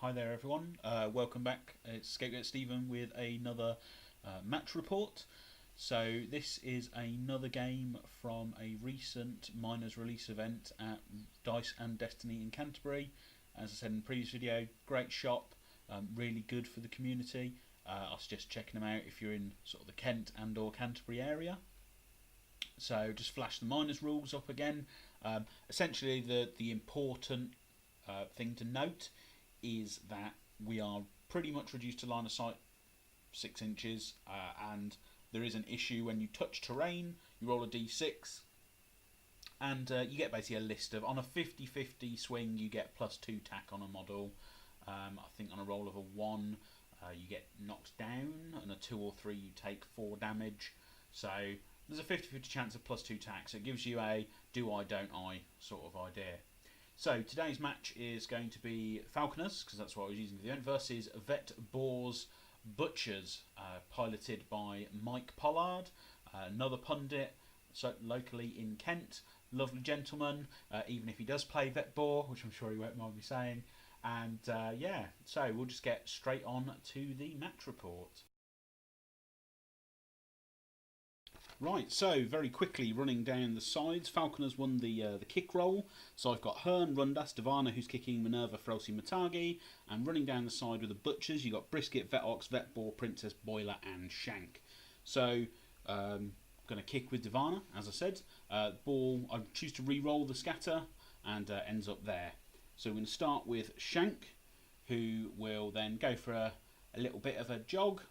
Hi there everyone, welcome back. It's Scapegoat Stephen with another match report. So this is another game from a recent minors release event at Dice and Destiny in Canterbury. As I said in the previous video, great shop, really good for the community. I suggest checking them out if you're in sort of the Kent and or Canterbury area. So just flash the minors rules up again. Essentially the important thing to note is that we are pretty much reduced to line of sight 6 inches, and there is an issue when you touch terrain. You roll a d6 and you get basically a list of, on a 50-50 swing you get +2 tack on a model. I think on a roll of a 1 you get knocked down, and a 2 or 3 you take 4 damage. So there's a 50-50 chance of +2 tack, so it gives you a do I don't I sort of idea. So today's match is going to be Falconers, because that's what I was using for the event, versus Vet Boars Butchers, piloted by Mike Pollard, another pundit so locally in Kent. Lovely gentleman, even if he does play Vet Boar, which I'm sure he won't mind me saying. And yeah, so we'll just get straight on to the match report. Right, so very quickly running down the sides, Falconers won the kick roll. So I've got Hearn, Rundas, Divana, who's kicking Minerva, Frelsey, Matagi, and running down the side with the Butchers, you've got Brisket, Vet Ox, Vet Boar, Princess, Boiler, and Shank. So going to kick with Divana, as I said. Ball, I choose to re-roll the scatter, and ends up there. So we're going to start with Shank, who will then go for a little bit of a jog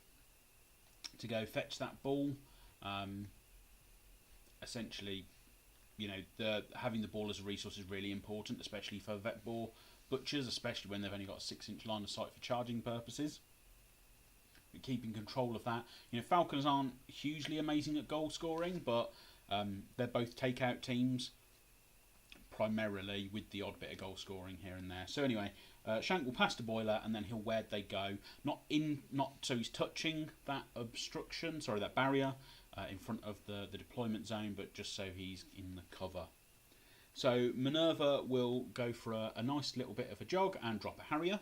to go fetch that ball. Essentially, you know, having the ball as a resource is really important, especially for Vet Boar Butchers, especially when they've only got a 6-inch line of sight for charging purposes. But keeping control of that. You know, Falconers aren't hugely amazing at goal scoring, but they're both takeout teams, primarily with the odd bit of goal scoring here and there. So anyway, Shank will pass to Boiler, and then he'll where'd they go. Not so he's touching that obstruction, sorry, that barrier in front of the deployment zone, but just so he's in the cover. So Minerva will go for a nice little bit of a jog and drop a Harrier.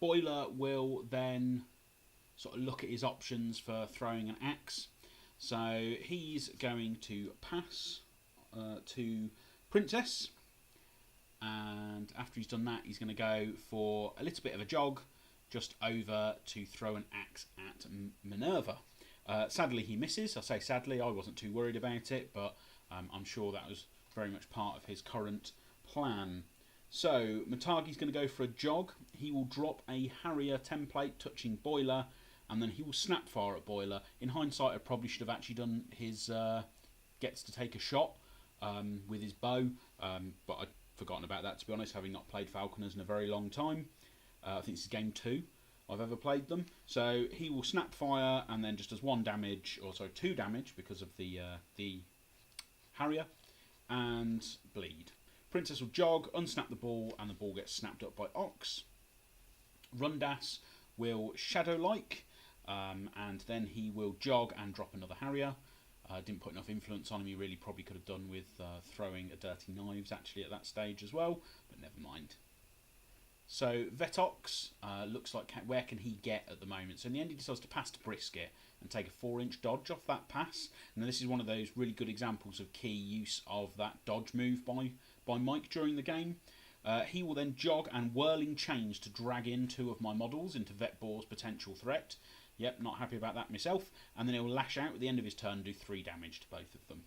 Boiler will then sort of look at his options for throwing an axe. So he's going to pass to Princess, and after he's done that he's going to go for a little bit of a jog just over to throw an axe at Minerva. Sadly he misses. I say sadly, I wasn't too worried about it, but I'm sure that was very much part of his current plan. So Matagi's going to go for a jog. He will drop a Harrier template touching Boiler, and then he will snap fire at Boiler. In hindsight I probably should have actually done his gets to take a shot with his bow, but I'd forgotten about that, to be honest, having not played Falconers in a very long time. I think this is game 2 I've ever played them. So he will snap fire and then just does 1 damage, or sorry, 2 damage because of the Harrier, and bleed. Princess will jog, unsnap the ball, and the ball gets snapped up by Ox. Rundas will Shadow-like, and then he will jog and drop another Harrier. Didn't put enough influence on him. He really probably could have done with throwing a Dirty Knives actually at that stage as well, but never mind. So Vet Ox looks like where can he get at the moment. So in the end he decides to pass to Brisket and take a 4-inch dodge off that pass. Now this is one of those really good examples of key use of that dodge move by Mike during the game. He will then jog and whirling change to drag in 2 of my models into Vet Boar's potential threat. Yep, not happy about that myself. And then he'll lash out at the end of his turn and do 3 damage to both of them.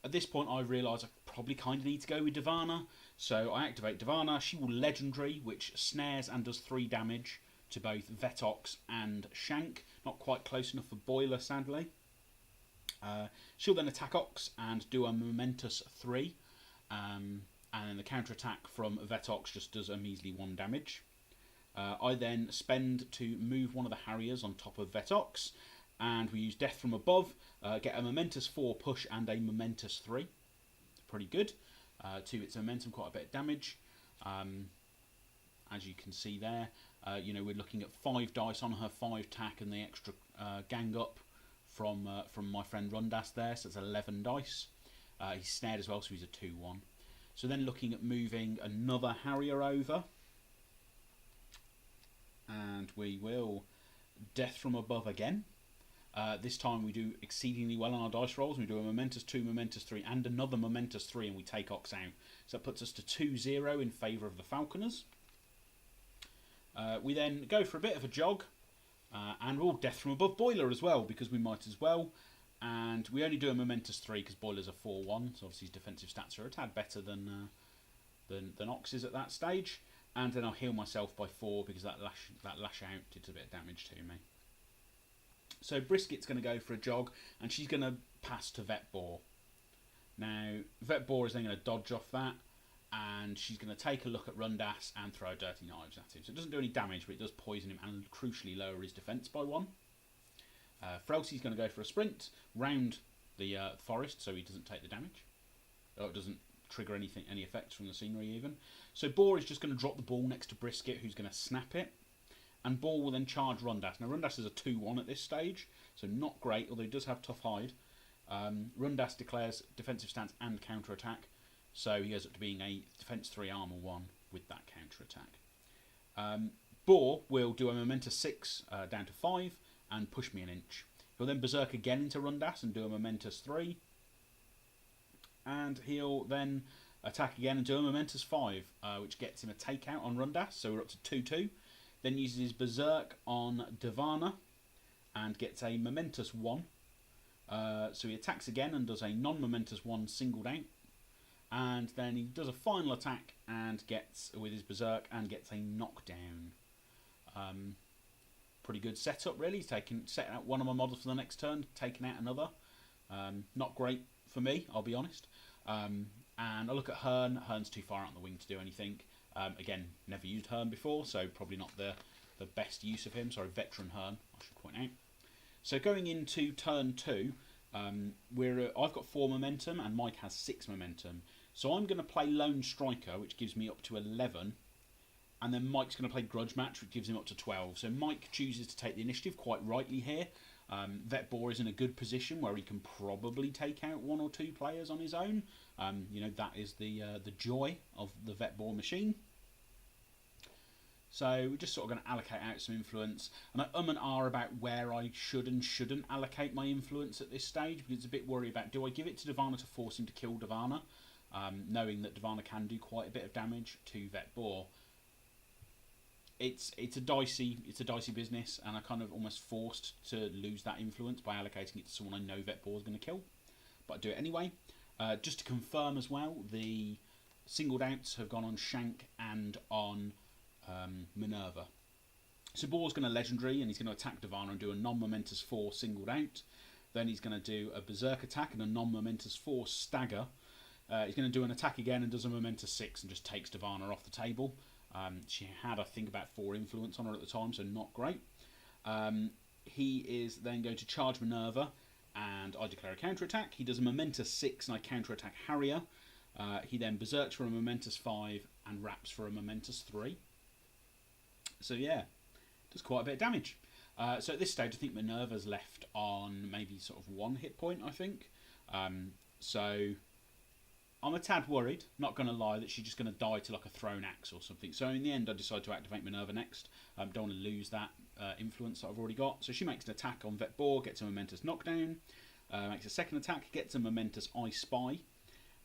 At this point I realise I probably kind of need to go with Divana. So I activate Divana. She will Legendary, which snares and does 3 damage to both Vet Ox and Shank. Not quite close enough for Boiler, sadly. She'll then attack Ox and do a momentous 3. And then the counter attack from Vet Ox just does a measly 1 damage. I then spend to move one of the Harriers on top of Vet Ox, and we use Death from Above, get a momentous 4 push and a momentous 3. Pretty good. To its momentum, quite a bit of damage. As you can see there, you know, we're looking at 5 dice on her 5 tack and the extra gang up from my friend Rundas there, so it's 11 dice. He's snared as well, so he's a 2-1. So then looking at moving another Harrier over. And we will Death from Above again. This time we do exceedingly well on our dice rolls. We do a Momentous 2, Momentous 3 and another Momentous 3, and we take Ox out. So that puts us to 2-0 in favour of the Falconers. We then go for a bit of a jog, and we'll Death from Above Boiler as well, because we might as well. And we only do a Momentous 3 because Boiler's a 4-1, so obviously his defensive stats are a tad better than Ox's at that stage. And then I'll heal myself by 4 because that lash out did a bit of damage to me. So Brisket's going to go for a jog, and she's going to pass to Vet Boar. Now, Vet Boar is then going to dodge off that, and she's going to take a look at Rundas and throw Dirty Knives at him. So it doesn't do any damage, but it does poison him and crucially lower his defence by 1. Frelsey's going to go for a sprint round the forest, so he doesn't take the damage. Or it doesn't trigger any effects from the scenery even. So Boar is just going to drop the ball next to Brisket, who's going to snap it. And Boar will then charge Rundas. Now Rundas is a 2-1 at this stage, so not great, although he does have tough hide. Rundas declares defensive stance and counter attack, so he goes up to being a defense 3 armor 1 with that counter attack. Boar will do a Momentous 6 down to 5 and push me an inch. He'll then Berserk again into Rundas and do a Momentous 3. And he'll then attack again and do a Momentous 5, which gets him a takeout on Rundas, so we're up to 2-2. Then uses his Berserk on Divana and gets a Momentous 1. So he attacks again and does a non-Momentous 1 singled out. And then he does a final attack and gets, with his Berserk, and gets a knockdown. Pretty good setup really. He's setting out one of my models for the next turn, taking out another. Not great for me, I'll be honest. And I look at Hearn. Hearn's too far out on the wing to do anything. Again, never used Hearn before, so probably not the best use of him. Sorry, veteran Hearn, I should point out. So going into turn 2, I've got 4 momentum and Mike has 6 momentum. So I'm going to play Lone Striker, which gives me up to 11. And then Mike's going to play Grudge Match, which gives him up to 12. So Mike chooses to take the initiative quite rightly here. Vet Boar is in a good position where he can probably take out 1 or 2 players on his own. You know, that is the joy of the Vet Boar machine. So we're just sort of going to allocate out some influence. And I and ah about where I should and shouldn't allocate my influence at this stage, because it's a bit worried about, do I give it to Divana to force him to kill Divana, knowing that Divana can do quite a bit of damage to Vet Boar. It's a dicey business, and I kind of almost forced to lose that influence by allocating it to someone I know Vet Boar is going to kill, but I do it anyway. Just to confirm as well, the singled outs have gone on Shank and on Minerva. So Boar's going to legendary, and he's going to attack Divana and do a non-momentous 4 singled out. Then he's going to do a Berserk attack and a non-momentous 4 stagger. He's going to do an attack again and does a momentous 6 and just takes Divana off the table. She had, I think, about 4 influence on her at the time, so not great. He is then going to charge Minerva, and I declare a counter-attack. He does a momentous 6, and I counter-attack Harrier. He then berserks for a momentous 5, and wraps for a momentous 3. So yeah, does quite a bit of damage. So at this stage, I think Minerva's left on maybe sort of 1 hit point, I think. So I'm a tad worried, not going to lie, that she's just going to die to like a thrown axe or something. So in the end, I decide to activate Minerva next. Don't want to lose that influence that I've already got. So she makes an attack on Vet Boar, gets a momentous knockdown, makes a second attack, gets a momentous I Spy,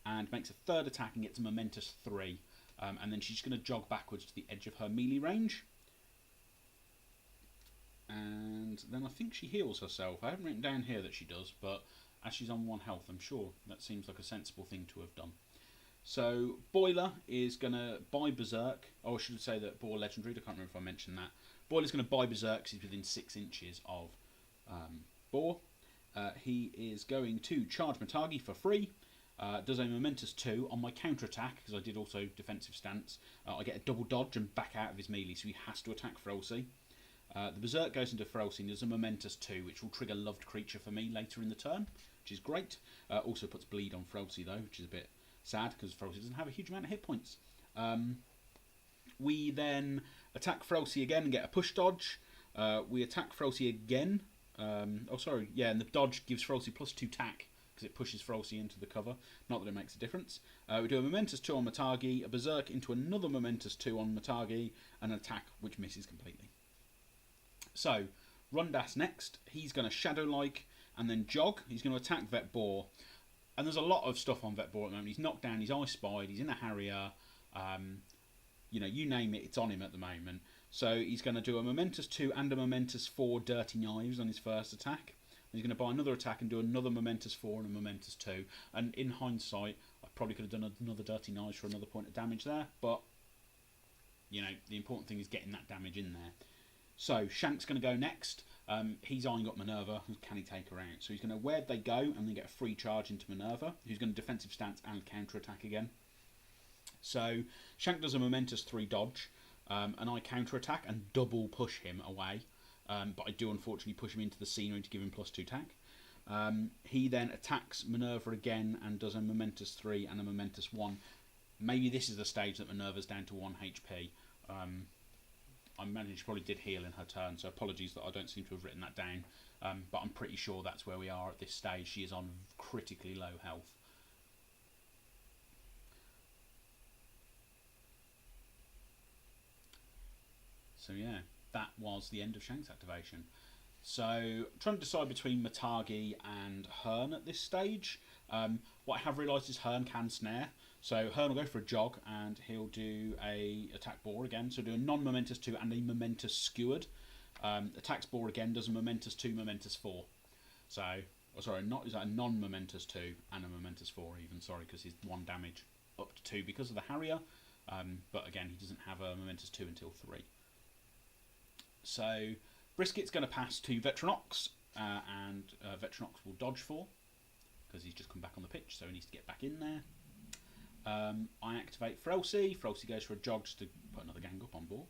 and makes a third attack and gets a momentous 3. And then she's going to jog backwards to the edge of her melee range. And then I think she heals herself. I haven't written down here that she does, but as she's on 1 health, I'm sure that seems like a sensible thing to have done. So Boiler is going to buy Berserk. Oh, I should say that Boar Legendary. I can't remember if I mentioned that. Boiler's going to buy Berserk because he's within 6 inches of Boar. He is going to charge Matagi for free. Does a momentous 2 on my counter attack, because I did also defensive stance. I get a double dodge and back out of his melee, so he has to attack Frelsey. The Berserk goes into Frelsey and does a momentous 2, which will trigger Loved Creature for me later in the turn, which is great. Also puts bleed on Frelsey though, which is a bit sad because Frelsey doesn't have a huge amount of hit points. We then attack Frelsey again and get a push dodge. We attack Frelsey again. And the dodge gives Frelsey +2 tack because it pushes Frosty into the cover. Not that it makes a difference. We do a Momentous 2 on Matagi, a Berserk into another Momentous 2 on Matagi, and an attack which misses completely. So, Rundas next. He's going to Shadow-like and then Jog. He's going to attack Vet Boar. And there's a lot of stuff on Vet Boar at the moment. He's knocked down, he's Ice Spied, he's in a Harrier. You know, you name it, it's on him at the moment. So he's going to do a Momentous 2 and a Momentous 4 Dirty Knives on his first attack. He's going to buy another attack and do another Momentous 4 and a Momentous 2. And in hindsight, I probably could have done another Dirty Knives for another point of damage there. But, you know, the important thing is getting that damage in there. So, Shank's going to go next. He's eyeing up Minerva. Can he take her out? So he's going to Where'd They Go and then get a free charge into Minerva, who's going to defensive stance and counter-attack again. So, Shank does a Momentous 3 dodge, and I counter-attack and double push him away. But I do unfortunately push him into the scenery to give him +2 attack. He then attacks Minerva again and does a Momentous 3 and a Momentous 1. Maybe this is the stage that Minerva's down to 1 HP. I imagine she probably did heal in her turn, so apologies that I don't seem to have written that down. But I'm pretty sure that's where we are at this stage. She is on critically low health. So yeah, that was the end of Shank's activation. So trying to decide between Matagi and Hearn at this stage. What I have realised is Hearn can snare. So Hearn will go for a jog and he'll do a attack Boar again. So do a non-Momentous 2 and a Momentous Skewered. Attacks Boar again, does a Momentous 2, Momentous 4. So, sorry, is that a non-Momentous 2 and a Momentous 4 even? Sorry, because he's 1 damage up to 2 because of the Harrier. But again, he doesn't have a Momentous 2 until 3. So Brisket's going to pass to Vetronox, and Vetronox will dodge 4 because he's just come back on the pitch, so he needs to get back in there. I activate Frelsey. Frelsey goes for a jog just to put another gang up on board.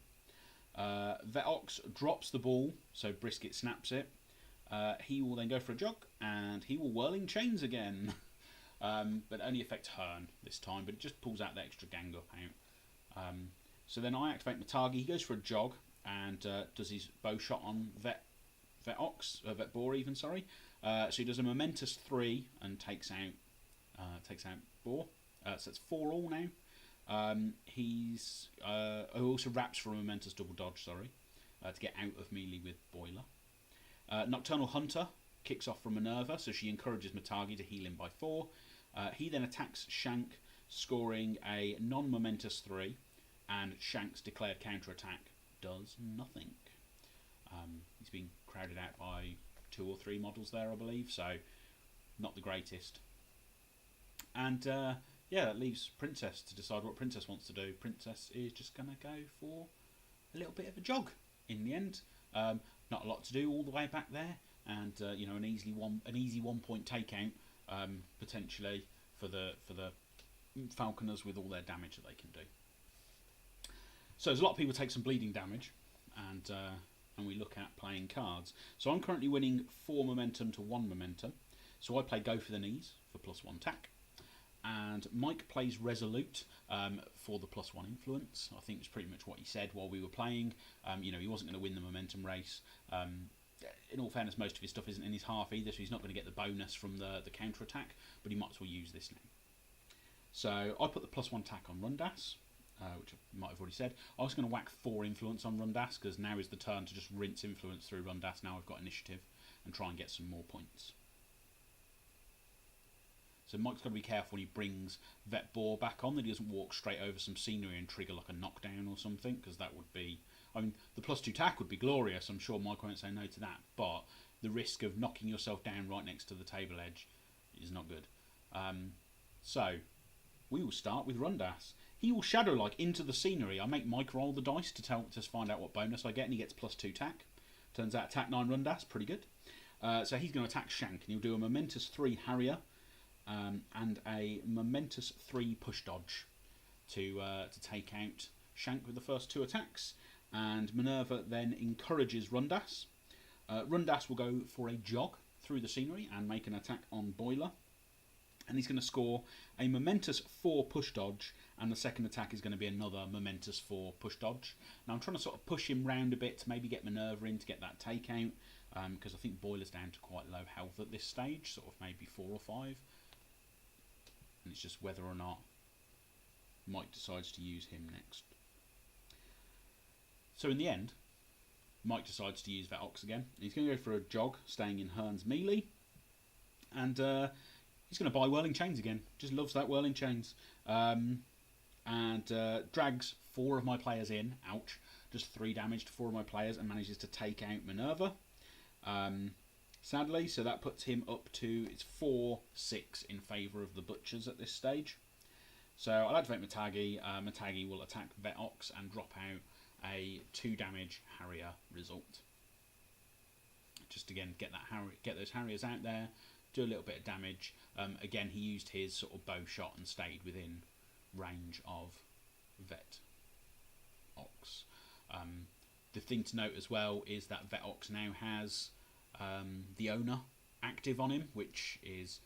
Vetox drops the ball, so Brisket snaps it. He will then go for a jog, and he will Whirling Chains again. But only affects Hearn this time, but it just pulls out the extra gang up out. So then I activate Matagi. He goes for a jog and does his bow shot on Vet Boar even, sorry. So he does a Momentous 3 and takes out Boar. So that's 4 all now. He's also wraps for a Momentous double dodge, sorry, to get out of melee with Boiler. Nocturnal Hunter kicks off from Minerva, so she encourages Matagi to heal him by 4. He then attacks Shank, scoring a non-Momentous 3, and Shank's declared counter-attack does nothing. He's been crowded out by 2 or 3 models there, I believe, so not the greatest. And yeah, that leaves Princess to decide what Princess wants to do. Princess is just going to go for a little bit of a jog in the end. Not a lot to do all the way back there, and you know, an easy 1 point takeout potentially for the Falconers with all their damage that they can do. So there's a lot of people take some bleeding damage, and we look at playing cards. So I'm currently winning 4 momentum to 1 momentum. So I play Go for the Knees for +1 attack. And Mike plays Resolute for the +1 influence. I think it's pretty much what he said while we were playing. You know, he wasn't going to win the momentum race. In all fairness, most of his stuff isn't in his half either, so he's not going to get the bonus from the counter-attack, but he might as well use this now. So I put the +1 attack on Rundas, which I might have already said. I was going to whack 4 influence on Rundas, because now is the turn to just rinse influence through Rundas. Now I've got initiative, and try and get some more points. So Mike's got to be careful when he brings Vet Boar back on, that he doesn't walk straight over some scenery and trigger like a knockdown or something, because that would be... I mean, the +2 attack would be glorious, I'm sure Mike won't say no to that, but the risk of knocking yourself down right next to the table edge is not good. So, we will start with Rundas. He will Shadow-like into the scenery. I make Mike roll the dice to find out what bonus I get, and he gets +2 attack. Turns out attack 9 Rundas, pretty good. So he's going to attack Shank, and he'll do a Momentous 3 Harrier, and a Momentous 3 Push Dodge to take out Shank with the first 2 attacks. And Minerva then encourages Rundas. Rundas will go for a jog through the scenery and make an attack on Boiler. And he's going to score a Momentous 4 Push Dodge, and the second attack is going to be another Momentous 4 Push Dodge. Now I'm trying to sort of push him round a bit to maybe get Minerva in to get that takeout. because I think Boiler's down to quite low health at this stage, sort of maybe 4 or 5, and it's just whether or not Mike decides to use him next. So in the end, Mike decides to use that Ox again. He's going to go for a jog, staying in Hearn's melee, and he's going to buy Whirling Chains again. Just loves that Whirling Chains. And drags 4 of my players in. Ouch. Just 3 damage to 4 of my players and manages to take out Minerva. Sadly, so that puts him up to, it's 4-6 in favour of the Butchers at this stage. So I'll activate Matagi. Matagi will attack Vet Ox and drop out a 2 damage Harrier result. Just again, get those Harriers out there, do a little bit of damage. Again, he used his sort of bow shot and stayed within range of Vet Ox. The thing to note as well is that Vet Ox now has the owner active on him, which is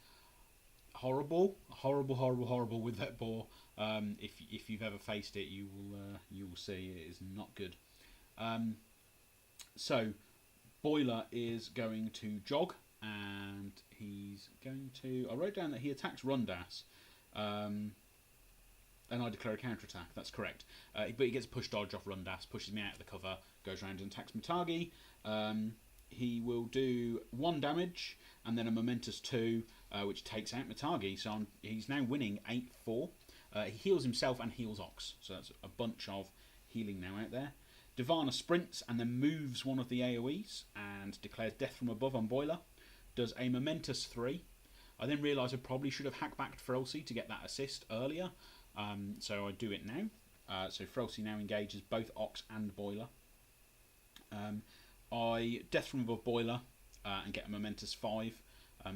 horrible with Vet Boar. If you've ever faced it, you will see it is not good. So Boiler is going to jog, and he's going to. I wrote down that he attacks Rundas, and I declare a counterattack. That's correct. But he gets a push dodge off Rundas, pushes me out of the cover, goes around and attacks Matagi. He will do 1 damage and then a momentous 2, which takes out Matagi. So he's now winning 8-4. He heals himself and heals Ox, so that's a bunch of healing now out there. Divana sprints and then moves one of the AoEs and declares Death from Above on Boiler. Does a momentous 3. I then realise I probably should have hacked back to Ferocity to get that assist earlier, so I do it now. So Ferocity now engages both Ox and Boiler. I Death from Above Boiler and get a momentous 5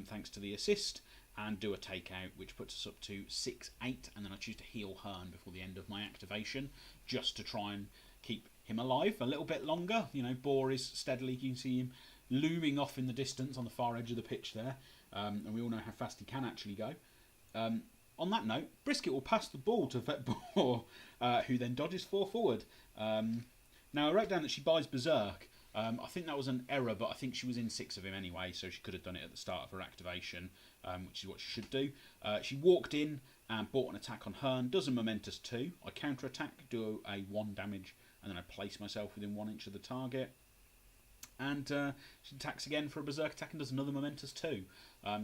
thanks to the assist, and do a takeout, which puts us up to 6-8, and then I choose to heal Hearn before the end of my activation, just to try and keep him alive a little bit longer. You know, Boar is steadily, you can see him looming off in the distance on the far edge of the pitch there, and we all know how fast he can actually go. On that note, Brisket will pass the ball to Vet Boar, who then dodges 4 forward. Now I wrote down that she buys Berserk. I think that was an error, but I think she was in 6 of him anyway, so she could have done it at the start of her activation, which is what she should do. She walked in and bought an attack on Hearn, does a momentous 2. I counter-attack, do a 1 damage, and then I place myself within 1 inch of the target. And she attacks again for a Berserk attack and does another momentous 2.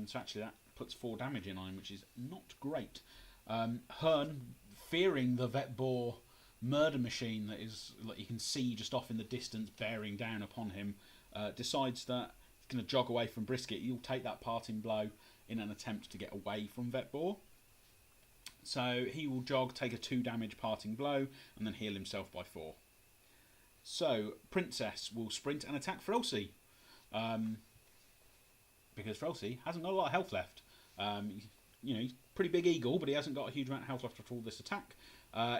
So actually that puts 4 damage in on him, which is not great. Hearn, fearing the Vet Boar murder machine that is, like you can see just off in the distance bearing down upon him, decides that he's going to jog away from Brisket. He'll take that parting blow in an attempt to get away from Vet Boar. So he will jog, take a 2 damage parting blow, and then heal himself by 4. So Princess will sprint and attack Ferocity, because Ferocity hasn't got a lot of health left. You know, he's a pretty big eagle, but he hasn't got a huge amount of health left after all this attack.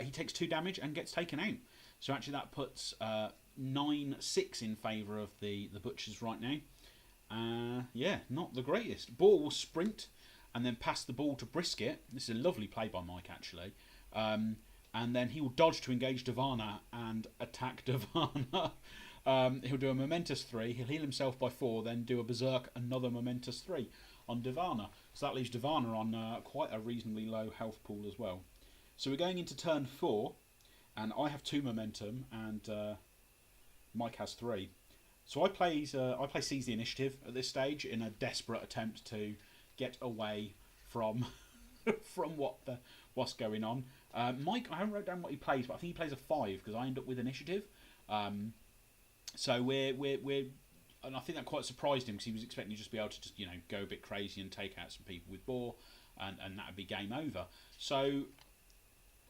He takes 2 damage and gets taken out. So actually that puts 9-6 in favour of the Butchers right now. Yeah, not the greatest. Boar will sprint and then pass the ball to Brisket. This is a lovely play by Mike, actually. And then he will dodge to engage Divana and attack Divana. He'll do a momentous 3. He'll heal himself by 4, then do a Berserk, another momentous 3 on Divana. So that leaves Divana on quite a reasonably low health pool as well. So we're going into turn 4, and I have 2 momentum, and Mike has 3. So I play Seize the Initiative at this stage in a desperate attempt to get away from from what's going on. Mike, I haven't wrote down what he plays, but I think he plays a 5 because I end up with initiative. So we're and I think that quite surprised him because he was expecting to just be able to just, you know, go a bit crazy and take out some people with Boar, and that would be game over. So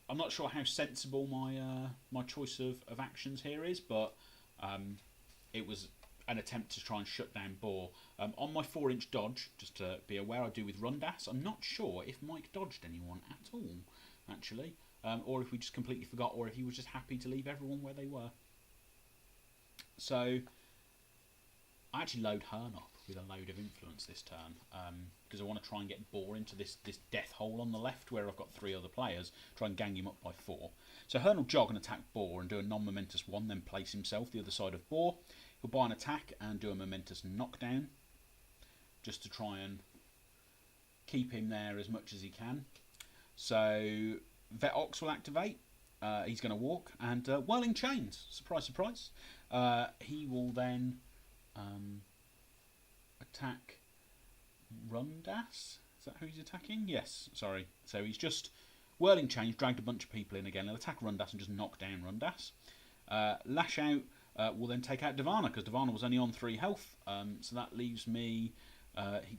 I'm not sure how sensible my choice of actions here is, but it was an attempt to try and shut down Boar. On my 4-inch dodge, just to be aware, I do with Rundas. I'm not sure if Mike dodged anyone at all, actually, or if we just completely forgot, or if he was just happy to leave everyone where they were. So I actually load Hearn up with a load of influence this turn, because I want to try and get Boar into this death hole on the left where I've got 3 other players, try and gang him up by 4. So Hearn will jog and attack Boar and do a non-momentous 1, then place himself the other side of Boar. He'll buy an attack and do a momentous knockdown, just to try and keep him there as much as he can. So Vet Ox will activate. He's going to walk, and Whirling Chains, surprise, surprise. He will then attack Rundas. Is that who he's attacking? Yes, sorry. So he's just Whirling Chains, dragged a bunch of people in again. He'll attack Rundas and just knock down Rundas. Lash Out will then take out Divana, because Divana was only on 3 health. So that leaves me...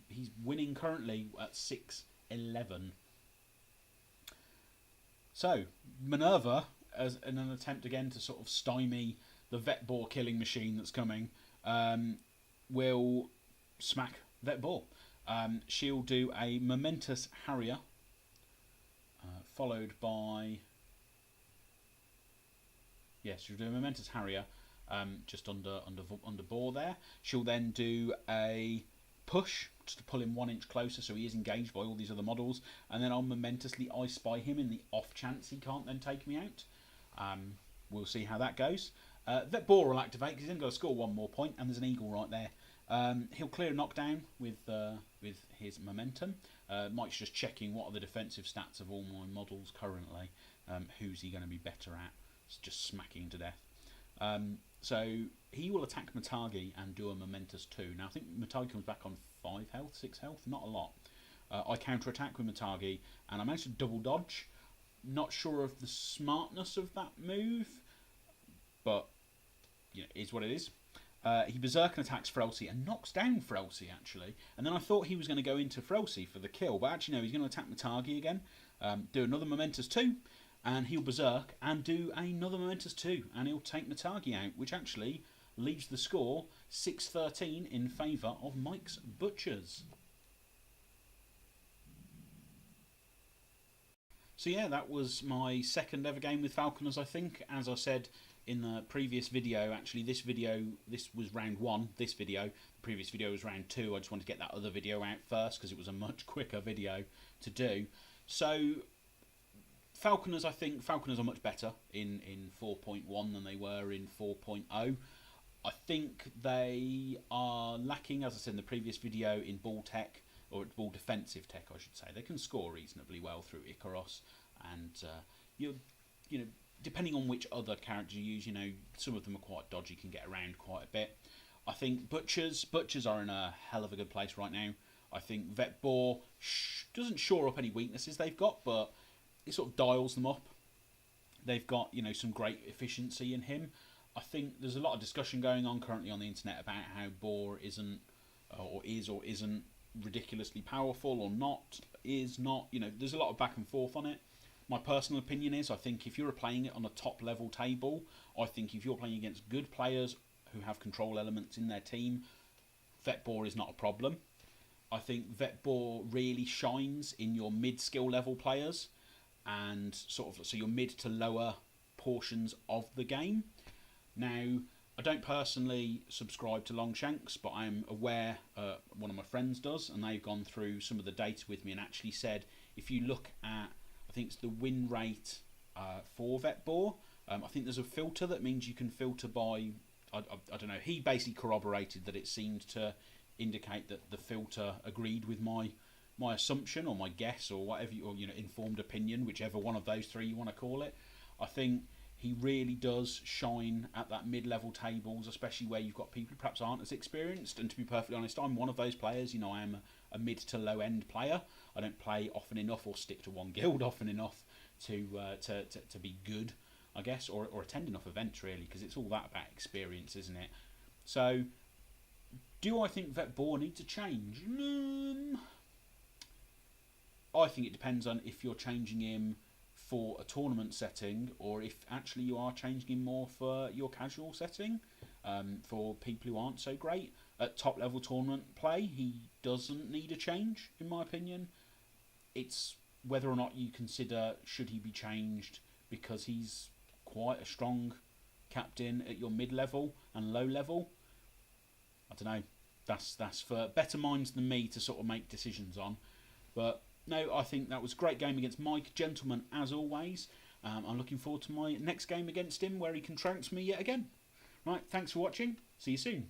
he's winning currently at 6-11. So, Minerva, as in an attempt again to sort of stymie the Vet Boar killing machine that's coming, will smack Vet Boar. She'll do a momentous Harrier, followed by... Yes, she'll do a momentous Harrier, just under Boar there. She'll then do a push, just to pull him 1 inch closer, so he is engaged by all these other models, and then I'll momentously I Spy him in the off chance he can't then take me out. We'll see how that goes. Vet Boar will activate, because he's only got to score 1 more point, and there's an eagle right there. He'll clear a knockdown with his momentum. Mike's just checking what are the defensive stats of all my models currently. Who's he going to be better at? It's just smacking to death. So he will attack Matagi and do a momentous 2. Now I think Matagi comes back on 5 health, 6 health, not a lot. I counter attack with Matagi, and I managed to double dodge. Not sure of the smartness of that move, but you know, it is what it is. He berserk and attacks Frelsey and knocks down Frelsey actually, and then I thought he was going to go into Frelsey for the kill, but actually no, he's going to attack Matagi again, do another momentous 2, and he'll berserk and do another momentous 2, and he'll take Matagi out, which actually leaves the score 6-13 in favour of Mike's Butchers. So yeah, that was my second ever game with Falconers, I think. As I said in the previous video, actually this was round 1, this video. The previous video was round 2. I just wanted to get that other video out first because it was a much quicker video to do. So Falconers, I think Falconers are much better in 4.1 than they were in 4.0. I think they are lacking, as I said in the previous video, in ball tech, or ball defensive tech, I should say. They can score reasonably well through Icaros, and you know, depending on which other character you use, you know, some of them are quite dodgy, can get around quite a bit. I think Butchers are in a hell of a good place right now. I think Vet Boar doesn't shore up any weaknesses they've got, but it sort of dials them up. They've got, you know, some great efficiency in him. I think there's a lot of discussion going on currently on the internet about how Boar isn't, or is or isn't ridiculously powerful, or is not. You know, there's a lot of back and forth on it. My personal opinion is, I think if you're playing it on a top level table, I think if you're playing against good players who have control elements in their team, Vet Boar is not a problem. I think Vet Boar really shines in your mid-skill level players, and sort of so your mid to lower portions of the game. Now, I don't personally subscribe to Longshanks, but I'm aware one of my friends does, and they've gone through some of the data with me and actually said if you look at, I think it's the win rate for Vet Boar, I think there's a filter that means you can filter by, I don't know, he basically corroborated that it seemed to indicate that the filter agreed with my assumption or my guess or whatever, or you know, informed opinion, whichever one of those 3 you want to call it. I think he really does shine at that mid-level tables, especially where you've got people who perhaps aren't as experienced. And to be perfectly honest, I'm one of those players. You know, I am a mid to low end player. I don't play often enough or stick to one guild often enough to be good, I guess, or attend enough events really, because it's all that about experience, isn't it? So, do I think Vet Boar needs a change? I think it depends on if you're changing him for a tournament setting, or if actually you are changing him more for your casual setting, for people who aren't so great at top level tournament play. He doesn't need a change, in my opinion. It's whether or not you consider should he be changed because he's quite a strong captain at your mid level and low level. I don't know. That's for better minds than me to sort of make decisions on, but. No, I think that was a great game against Mike. Gentleman, as always. I'm looking forward to my next game against him, where he can trounce me yet again. Right, thanks for watching. See you soon.